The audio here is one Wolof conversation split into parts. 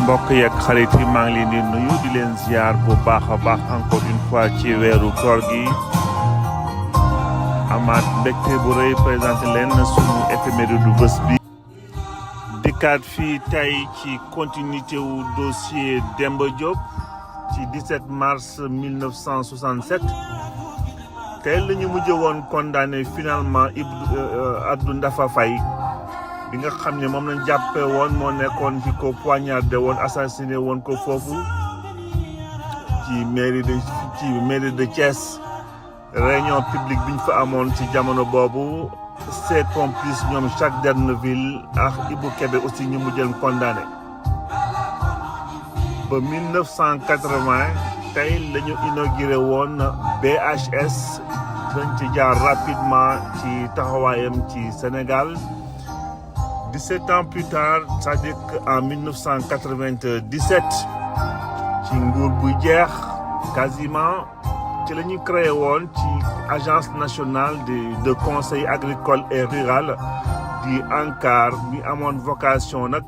mbokk yeeg xarit yi maa ngi leen di nuyu di leen ziar bu baax a baax encore une fois ci weeru koor gi amaat mbégte bu rëy présenté leen sunu éphéméride du bés bi dikkaat fii tey ci continuité wu dossier Demba Diop ci 17 mars 1967 tey la ñu mujj woon condamné finalement Abdou Ndafa Faye bi nga xam ne moom lañ jàppe woon moo nekkoon fi ko poignardé woon assassiné woon ko foofu ci mairie de Thiès réunion publique bi ñu fa amoon ci jamono boobu ses complices ñoom Jacques Derneville ak Ibou Kébé aussi ñu mujjeen condamné ba 1980 tey la ñu inauguré woon BHS dañ ci jaar rapidement ci taxawaayam ci Sénégal 17 ans plus tard, c'est-à-dire qu'en 1997 ci nguur bu jeex quasiment ci la ñu créé woon ci agence nationale de conseil agricole et rural di ANCAR bi amoon vocation nag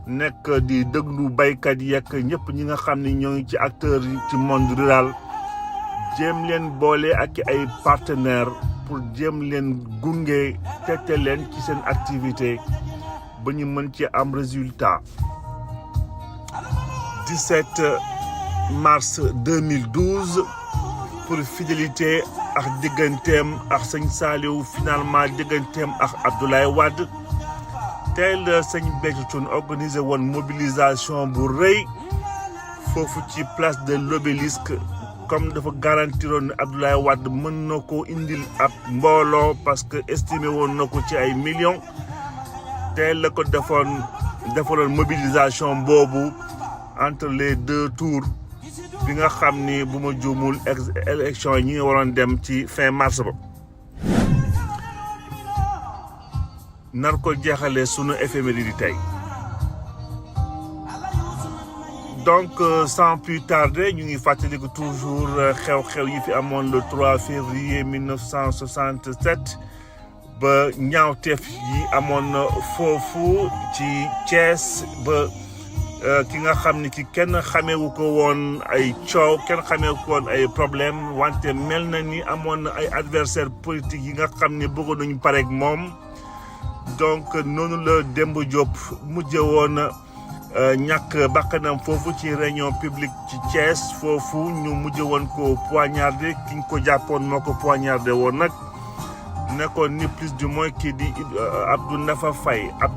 nekk di déglu baykat yeeg ñëpp ñi nga xam ne ñoo ngi ci acteurs yi ci monde rural jéem leen boole ak ay partenaires pour jéem leen gunge tette leen ci seen activité ba ñu mën ci am résultat 17 mars 2012 pour fidélité ak digganteem ak sëñ Saliou finalement digganteem ak Abdoulaye Wade tey la sëñ Béthio Thioune organisé woon mobilisation bu rëy foofu ci place de l'Obélisque comme dafa garantiroon ne Abdoulaye Wade mën na ko indil ab mbooloo parce que estimé woon na ko ci ay millions tey la ko defaloon mobilisation boobu entre les deux tours bi nga xam ni bu ma juumul élection yi ñi nga waroon dem ci fin mars ba nar ko jeexalee sunu éphéméride yi tey donc sans plus tarder ñu ngi fàttaliku toujours xew-xew yi fi amoon le 3 février 1967 ba ñaawteef yi amoon foofu ci Thiès ba ki nga xam ni ki kenn xameewu ko woon ay coow kenn xameewu ko woon ay problème wante mel na ni amoon na ay adversaire politique yi nga xam ne bëggoon nañu pareeg moom donc noonu la Demba Diop mujje woon ñàkk bakkanam foofu ci réunion publique ci Thiès foofu ñu mujje woon ko poignardé ki ñu ko jàppoon moo ko poignardé woon nag nekkoon ni plus du moins kii di Abdou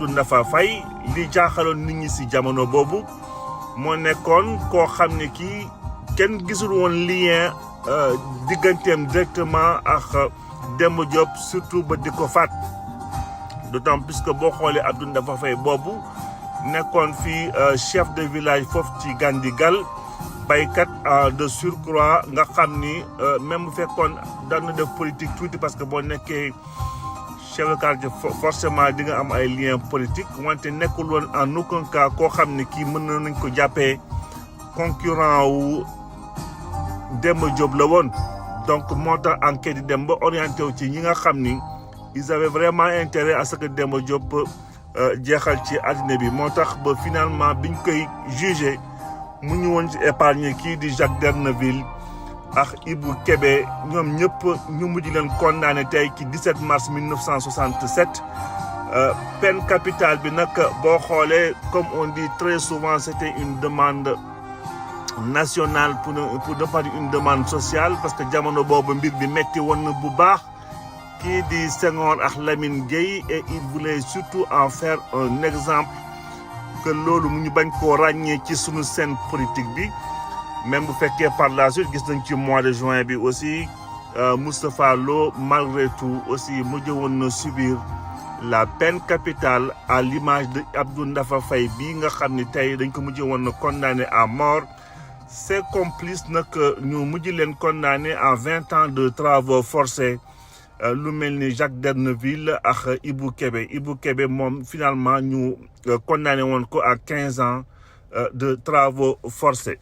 Ndafa Faye li jaaxaloon nit ñi ci jamono boobu moo nekkoon koo xam ne kii kenn gisul woon lien digganteem directement ak Demba Diop surtout ba di ko faat d'autant plus que boo xoolee Abdou Ndafa Faye boobu nekkoon fii chef de village foofu ci Gandigal baykat de surcroît nga xam ni même bu fekkoon daan na def politique tuuti parce que boo nekkee chef de quartier forcément di nga am ay liens politiques wante nekkul woon en aucun cas koo xam ne kii mën nañ ko jàppee concurrent wu Demba Diop la woon donc moo tax enquête yi dem ba orienté wu ci ñi nga xam ni ils avaient vraiment intérêt à ce que Demba Diop jeexal ci àddina bi moo tax ba finalement biñ koy jugé mu ñu woon ci épargner kii di Jacques Derneville ak Ibou Kébé ñoom ñëpp ñu mujj leen condamné tey ci 17 mars 1967 peine capitale bi nag boo xoolee comme on dit très souvent c'était une demande nationale pour ne pas dire une demande sociale parce que jamono boobu mbir bi metti woon na bu baax kii di Senghor ak Lamine Gueye et il voulait surtout en faire un exemple que loolu mu ñu bañ koo ràññee ci sunu scène politique bi même bu fekkee par la suite gis nañ ci mois de juin bi aussi Moustapha Lo malgré tout aussi mujj woon na subir la peine capitale à l'image de Abdou Ndafa Faye bii nga xam ni tey dañ ko mujj woon na condamné à mort ses complices nag ñu mujj leen condamné à 20 ans de travaux forcés lu mel ni Jacques Derneville ak Ibou Kébé moom finalement ñu condamné woon ko à 15 ans de travaux forcés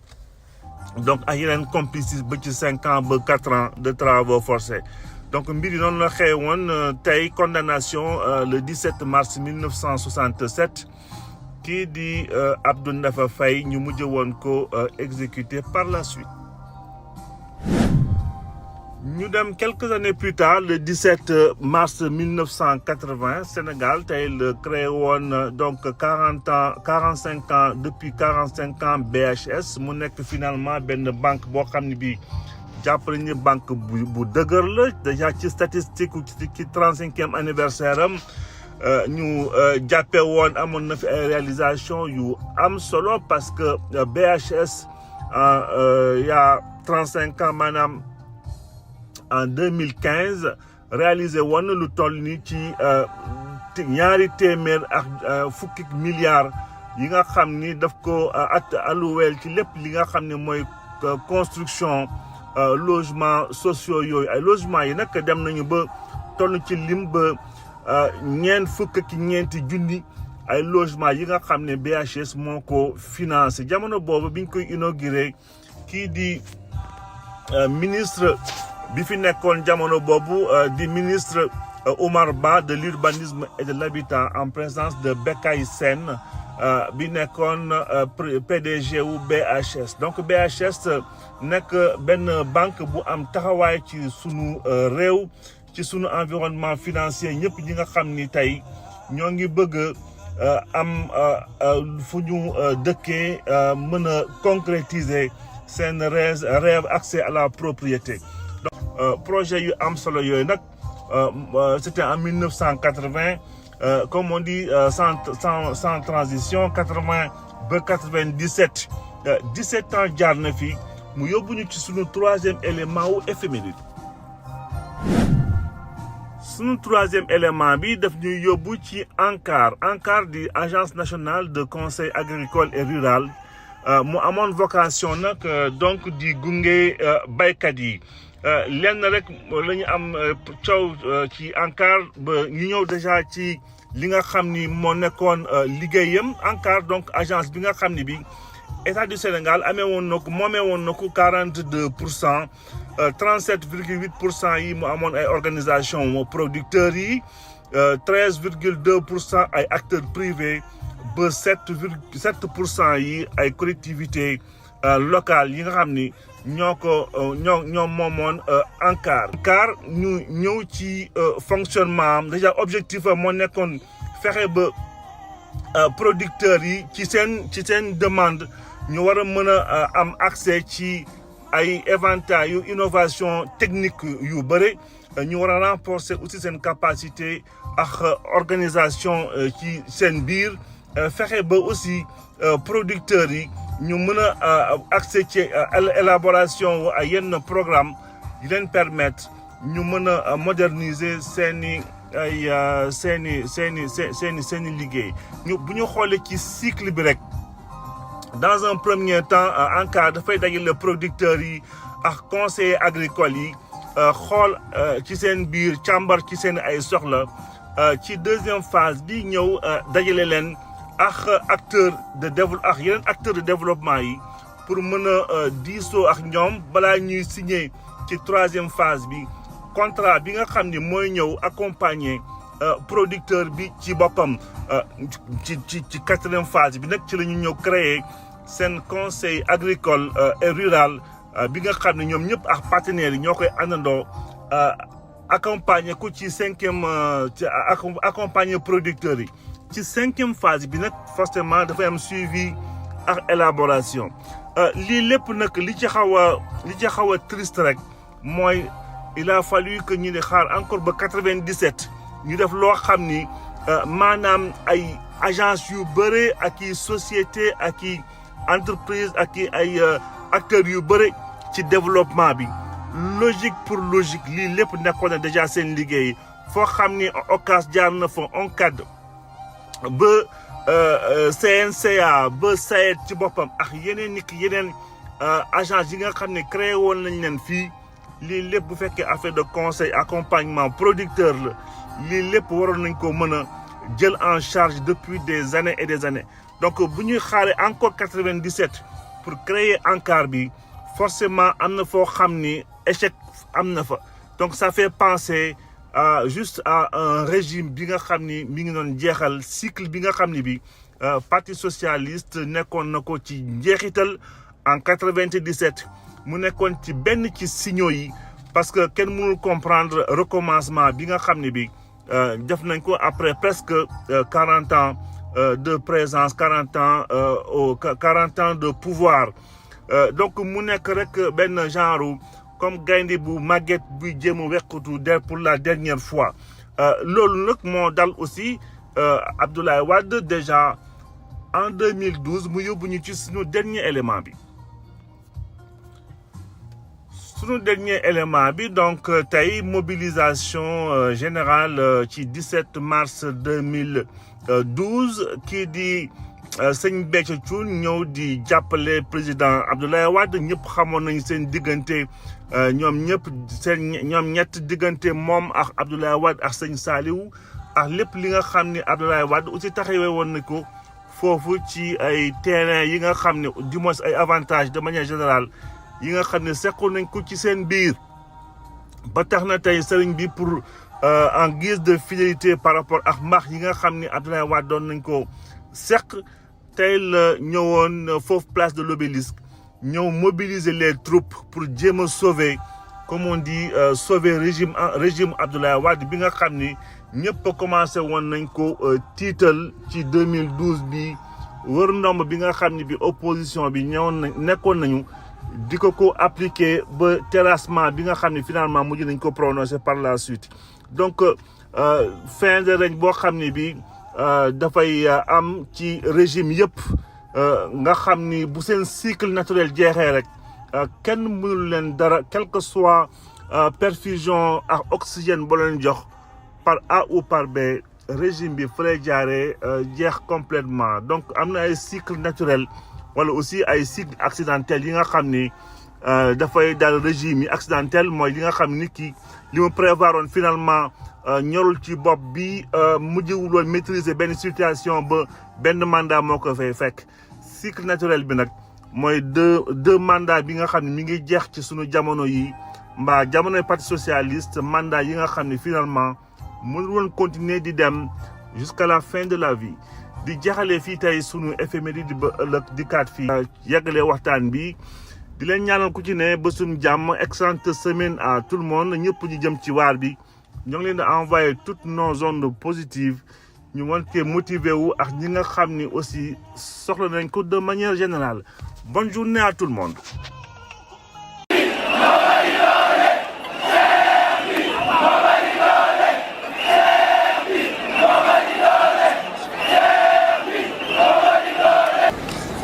donc ak yeneen complices ba ci 5 ans ba 4 ans de travaux forcés donc mbir yi noonu la xëy woon tey condamnation le 17 mars 1967 kii di Abdou Ndafa Faye ñu mujj woon ko exécuté par la suite. ñu dem quelques années plus tard le 17 mars 1980 Sénégal tey le créé woon donc 45 ans depuis 45 ans BHS mu nekk finalement benn banque boo xam ne bii jàpp nañu banque bu dëgër la déjà ci statistique ci 35e anniversaire am ñu jàppee woon amoon na fi ay réalisation yu am solo parce que BHS il y a 35 ans maanaam en 2015 réalisé woon lu toll ni ci ñaari téeméer ak fukki milliards yi nga xam ni daf ko allouweel ci lépp li nga xam ne mooy construction logement sociaux yooyu ay logement yi nag dem nañu ba toll ci lim ba ñeent fukk ak ñeenti junni ay logement yi nga xam ne BHS moo ko financé jamono boobu biñ koy inauguré kii di ministre bi fi nekkoon jamono boobu di ministre Oumar Ba de l'urbanisme et de l'habitat en présence de Bekay Sène bi nekkoon PDG wu BHS donc BHS nekk benn banque bu am taxawaay ci sunu réew ci sunu environnement financier ñëpp ñi nga xam ni tey ñoo ngi bëgg am fu ñu dëkkee mën a concrétiser seen rêve accès à la propriété. Donc projet yu am solo yooyu nag c'était en 1980 comme on dit sans transition 80 ba 97 17 ans jaar na fi mu yóbbu ñu ci sunu troisième élément wu éphéméride. Sunu troisième élément bi daf ñuy yóbbu ci ANCAR di agence nationale de conseil agricole et rural mu amoon vocation nag donc di gunge baykat yi lenn rek la ñu am coow ci ANCAR ba ñu ñëw déjà ci li nga xam ni moo nekkoon liggéeyam ANCAR donc agence bi nga xam ni bi État du Sénégal moomee woon na ko 42%. 37,8% yi mu amoon ay organisation producteurs yi 13,2% ay acteurs privés ba 7,7% yi ay collectivités locales yi nga xam ni ñoo moomoon ANCAR. ANCAR ñu ñëw ci fonctionnement am déjà objectif moo nekkoon fexe ba producteurs yi ci seen demande ñu war a mën a am accès ci ay éventail yu innovation technique yu bëri ñu war a renforcer aussi seen capacité ak organisation ci seen biir fexe ba aussi producteurs yi ñu mën a accès ci élaboration ay yenn programme yi leen permettre ñu mën a moderniser seeni liggéey bu ñu xoolee ci cycle bi rek. Dans un premier temps ANCAR dafay dajale producteurs yi ak conseillers agricoles yi xool ci seen biir càmbar ci seen ay soxla ci deuxième phase bi ñëw dajale leen ak yeneen acteurs de développement yi pour mën a diisoo ak ñoom balaa ñuy signer ci troisième phase bi contrat bi nga xam ni mooy ñëw accompagner producteur bi ci boppam ci quatrième phase bi nag ci la ñu ñëw créer seen conseil agricole et rural bi nga xam ne ñoom ñëpp ak partenaires yi ñoo koy àndandoo accompagner ko ci accompagner producteurs yi ci cinquième phase bi nag forcément dafay am suivi ak élaboration lii lépp nag li ci xaw a triste rek mooy il a fallu que ñu di xaar encore ba 97 ñu def loo xam ni maanaam ay agence yu bëre ak i société ak i entreprise ak i ay acteurs yu bëre ci développement bi logique pour logique lii lépp nekkoon na déjà seen liggéey foo xam ni OCAS jaar na fa ONCAD ba CNCA ba SAED ci boppam ak yeneen agence yi nga xam ne créé woon nañ leen fii lii lépp bu fekkee affaire de conseil accompagnement producteur la lii lépp waroon nañ ko mën a jël en charge depuis des années et des années donc bu ñuy xaaree encore 97 pour créer ANCAR bi forcément am na foo xam ni échec am na fa donc ça fait penser juste à un régime bi nga xam ni mi ngi doon jeexal cycle bi nga xam ni bi parti socialiste nekkoon na ko ci njeexital en 97 mu nekkoon ci benn ci signaux yi parce que kenn mënul comprendre recommencement bi nga xam ni bi def nañ ko après presque 40 ans de présence 40 ans de pouvoir donc mu nekk rek benn genre comme gaynde bu màgget buy jéem a weqatu pour la dernière fois loolu nag moo dal aussi Abdoulaye Wade déjà en 2012 mu yóbbu ñu ci suñu dernier élément bi donc tey mobilisation générale ci 17 mars 2012 kii di sëñ Béthio Thioune ñëw di jàppale président Abdoulaye Wade ñëpp xamoon nañu seen diggante ñoom ñett diggante moom ak Abdoulaye Wade ak sëñ Saliou ak lépp li nga xam ne Abdoulaye Wade aussi taxawee woon na ko foofu ci ay terrain yi nga xam ne du moins ay avantages de manière générale yi nga xam ne seqoon nañ ko ci seen biir ba tax na tey sëriñ bi pour en guise de fidélité par rapport ak mbaax yi nga xam ne Abdoulaye Wade doon nañ ko seq tey la ñëwoon foofu place de l'Obélisque ñëw mobiliser les troupes pour jéem a sauver comme on dit sauver régime Abdoulaye Wade bi nga xam ni ñëpp a commencé woon nañ ko tiital ci 2012 bi wër ndomb bi nga xam ni bi opposition bi nekkoon nañu di ko appliqué ba terrassement bi nga xam ne finalement mujj nañ ko prononcé par la suite donc fin de règne boo xam ne bi dafay am ci régime yëpp nga xam ni bu seen cycle naturel jeexee rek kenn mënul leen dara quel que soit perfusion ak oxygène ba leen jox par A ou par B régime bi fa lay jaaree jeex complètement donc am na ay cycle naturel wala aussi ay cycle accidentel yi nga xam ni dafay dal régime yi accidentel mooy li nga xam ni ki li mu prévoir woon finalement ñorul ci bopp bi mujjewul woon maîtriser benn situation ba benn mandat moo ko fay fekk cycle naturel bi nag mooy deux mandats bi nga xam ne mi ngi jeex ci sunu jamono yi mbaa jamonoy parti socialiste mandat yi nga xam ne finalement mënul woon continuer di dem jusqu'à la fin de la vie di jaxalee fii tey sunu éphéméride di ba ëllëg di kaat fii yàggalee waxtaan bi di leen ñaanal ku ci ne ba suñu jàmm excellente semaine à tout le monde ñëpp ñu jëm ci waar bi ñoo ngi leen di envoyer toutes nos ondes positives ñu mën cee motiver wu ak ñi nga xam ni aussi soxla nañ ko de manière générale bonne journée à tout le monde.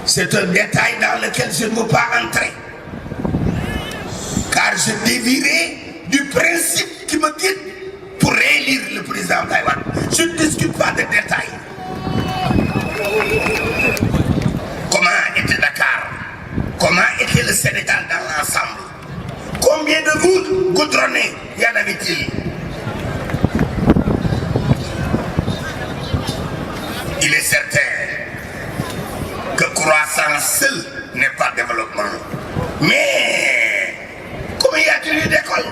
C'est un détail dans lequel je ne veux pas entrer, car je dévierai du principe qui me guide pour réélire le président Taïwan. Je ne discute pas de détails. Comment était Dakar? Comment était le Sénégal dans l'ensemble? Combien de routes goudronnées y en avait-il? Il est certain que croissance seule n'est pas développement. Mais combien y a-t-il eu d'écoles,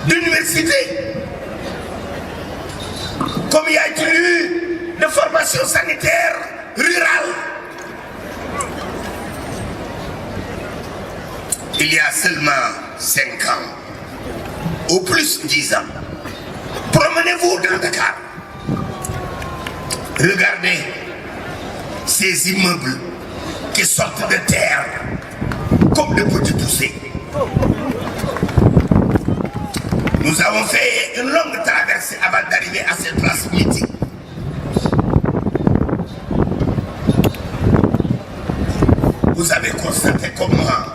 d'universités? Combien y a-t-il eu de formation sanitaire rurale? Il y a seulement 5 ans, ou plus 10 ans, promenez-vous dans Dakar. Regardez ces immeubles qui sortent de terre comme de petits poussés. Nous avons fait une longue traversée avant d'arriver à cette place mythique. Vous avez constaté comme moi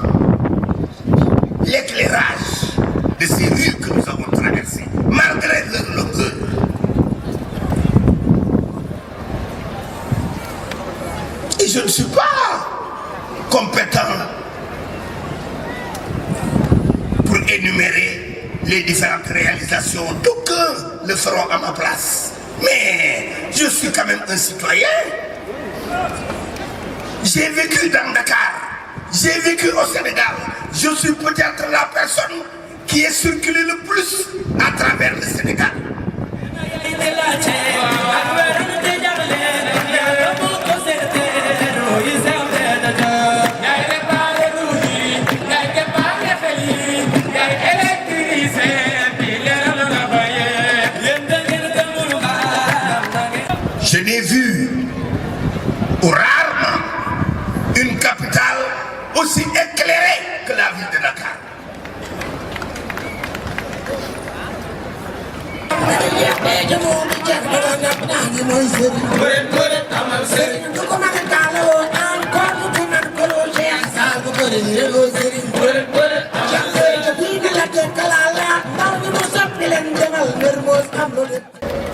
l'éclairage de ces rues que nous avons traversées, malgré leur longueur. Et je ne suis pas compétent pour énumérer les différentes réalisations. D'aucuns le feront à ma place. Mais je suis quand même un citoyen. J'ai vécu dans Dakar. J'ai vécu au Sénégal. Je suis peut-être la personne qui est circulé le plus à travers le Sénégal. Je n'ai vu rarement une capitale aussi éclairée que la ville de Dakar.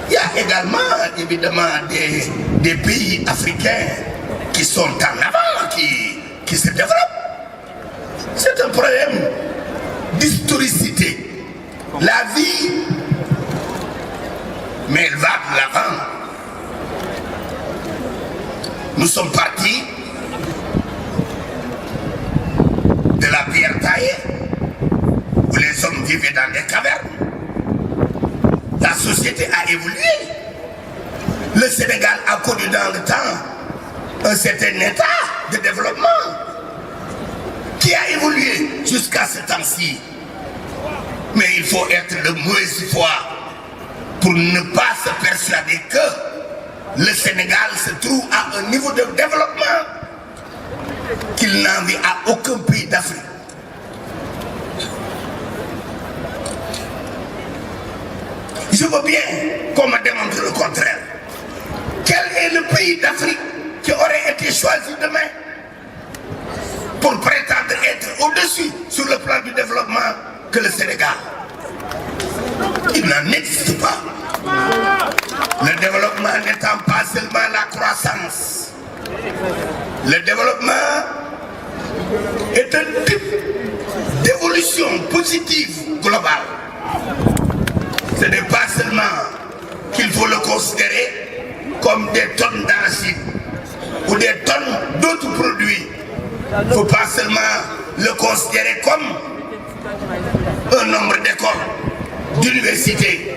Il y a également, évidemment, des pays africains qui sont en avant, qui se développent. C'est un problème d'historicité. La vie, mais elle va de l'avant. Nous sommes partis de la pierre taillée, où les hommes vivaient dans des cavernes. La société a évolué. Le Sénégal a connu dans le temps un certain état de développement qui a évolué jusqu'à ce temps-ci. Mais il faut être de mauvaise foi pour ne pas se persuader que le Sénégal se trouve à un niveau de développement qu'il n'envie à aucun pays d'Afrique. Je veux bien qu'on me démontre le contraire. Quel est le pays d'Afrique qui aurait été choisi demain pour prétendre être au-dessus sur le plan du développement que le Sénégal? Il n'en existe pas. Le développement n'étant pas seulement la croissance. Le développement est un type d'évolution positive globale. Ce n'est pas seulement qu'il faut le considérer comme des tonnes d'argile ou des tonnes d'autres produits. Il ne faut pas seulement le considérer comme un nombre d'écoles, d'universités.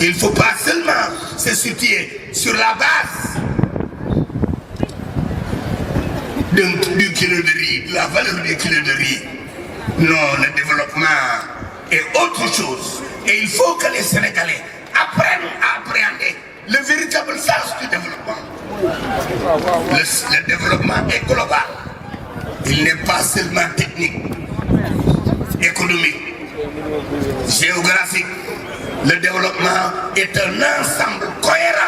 Il ne faut pas seulement se situer sur la base du kilo de riz, de la valeur du kilo de riz. Non, le développement est autre chose. Et il faut que les Sénégalais apprennent à appréhender le véritable sens du développement. Le développement est global. Il n'est pas seulement technique, économique, géographique. Le développement est un ensemble cohérent